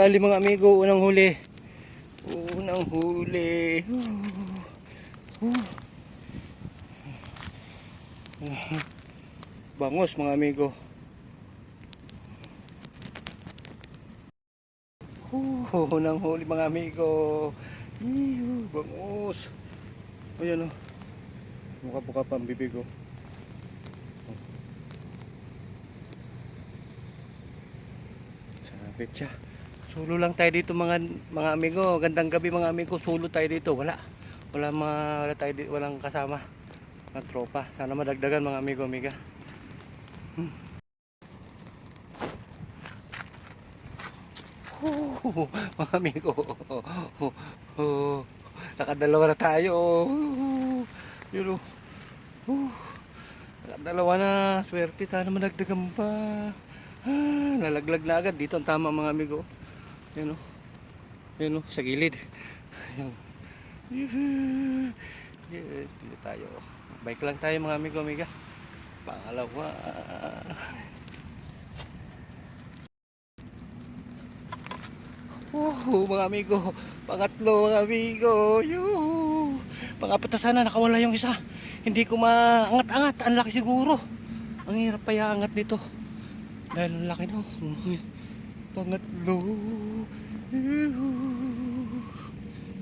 Nadali mga amigo, unang huli. Unang huli. Bangos mga amigo. Unang huli mga amigo. Bangos. Ayan o. Buka-buka pa ang bibig o. Sabit siya. Sulo lang tayo dito mga amigo. Gandang gabi mga amigo. Sulo tayo dito. Wala tayo dito, walang kasama. Ang tropa. Sana madagdagan mga amigo amiga. Mga amigo. Nakadalawa na tayo. Yun nakadalawa na. Swerte. Sana madagdagan pa. Nalaglag na agad. Dito ang tama mga amigo. Yan o, sa gilid. Yan. Dito tayo. Bike lang tayo mga amigo amiga. Pangalawa. Mga amigo. Pangatlo mga amigo. Pangapat na sana nakawala yung isa. Hindi ko maangat-angat. Ang laki siguro. Ang hirap pa iangat nito. Dahil ang laki no. Pangatlo.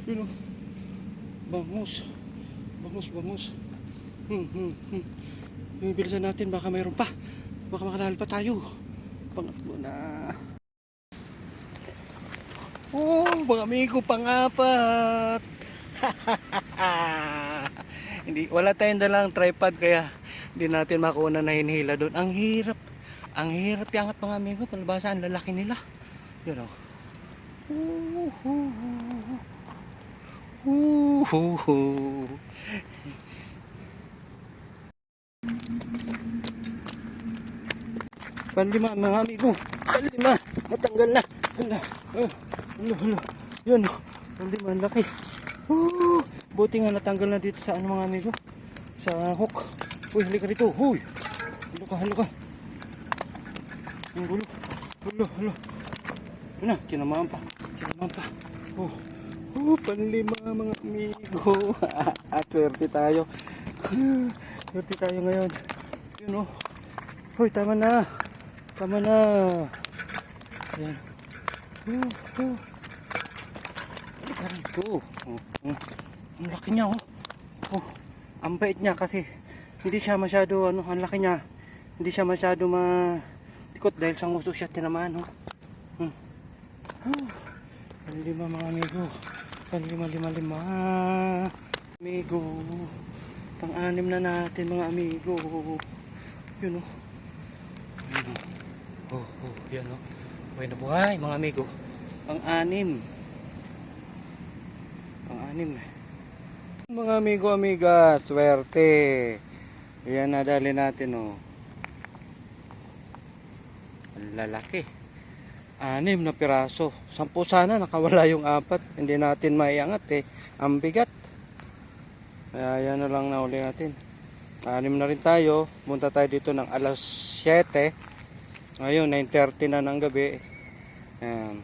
Yun o. Bangus. Bilisan natin. Baka mayroon pa. Baka makanahal pa tayo. Pangatlo na. Mga amigo, pangapat. Wala tayong dalang tripod kaya hindi natin makuha na hinihila doon. Ang hirap yangat mga amigo. Palabasa ang lalaki nila. Yun o. Panlima mga amigo. Panlima. Natanggal na. Yun o. Panlima ang laki. Buti nga natanggal na dito sa mga amigo. Sa hook. Uy, halika dito. Uy. Halika. Ang gulo. Yun na, kinamahan pa. Panlima mga amigo. At swerte tayo. Swerte tayo ngayon. Yun o. Uy, tama na. Ayan. Ito. Ang laki niya ang bait niya kasi hindi siya masyado ang laki niya. Hindi siya masyado matikot dahil sa nguso siya tinamaan Panlima mga amigo. Panlima. Amigo. Pang-anim na natin mga amigo. Yun o. Yan o. Buhay na buhay mga amigo. Pang-anim. Mga amigo amiga, swerte. Yan nadali natin o. Ang lalaki. 6 na piraso. 10 sana nakawala yung 4. Hindi natin maiangat ang bigat. Kaya yan na lang nauli natin. 6 na rin tayo. Punta tayo dito ng alas 7. Ngayon 9:30 na ng gabi. Ayan.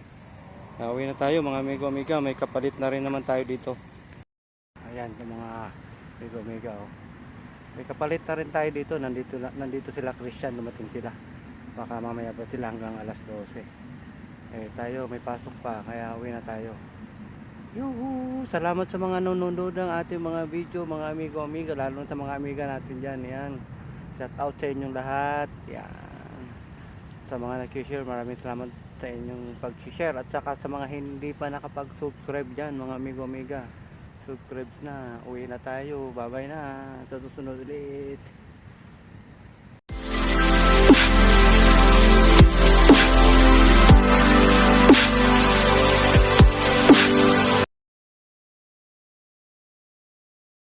Uwi na tayo mga amigo amiga. May kapalit na rin naman tayo dito. Ayan yung mga amigo amiga May kapalit na rin tayo dito. Nandito sila Christian. Dumating sila. Baka mamaya pa sila hanggang alas 12. Tayo may pasok pa. Kaya uwi na tayo. Salamat sa mga nanonood ng ating mga video mga amigo amiga. Lalo sa mga amiga natin dyan. Yan. Shout out sa inyong lahat. Yan. Sa mga nag-share, maraming salamat sa inyong pag-share. At saka sa mga hindi pa nakapag-subscribe dyan mga amigo amiga. Subscribe na. Uwi na tayo. Bye bye na. Sa susunod ulit.